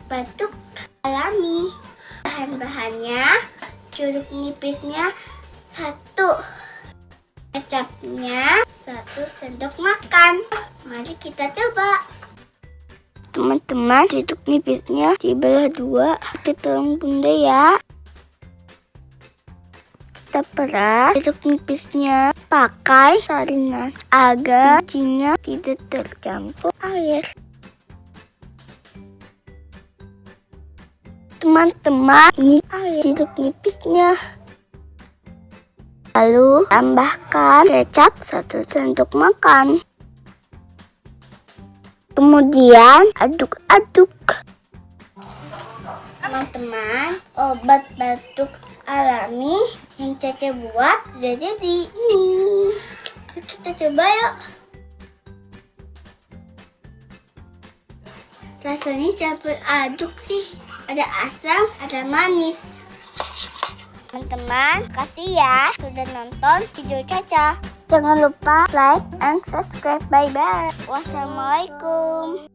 batuk alami. Bahan-bahannya, jeruk nipisnya 1, kecapnya 1 sendok makan. Mari kita coba. Teman-teman, jeruk nipisnya dibelah 2, kita tolong bunda ya. Kita peras jeruk nipisnya pakai saringan agar bijinya tidak tercampur air. Teman-teman, ini air jeruk nipisnya. Lalu tambahkan kecap 1 sendok makan. Kemudian aduk-aduk. Teman-teman, obat batuk alami yang Cece buat sudah jadi. Yuk kita coba yuk. Rasanya campur aduk sih. Ada asam, ada manis. Teman-teman, kasih ya sudah nonton video Caca. Jangan lupa like and subscribe. Bye-bye. Wassalamualaikum.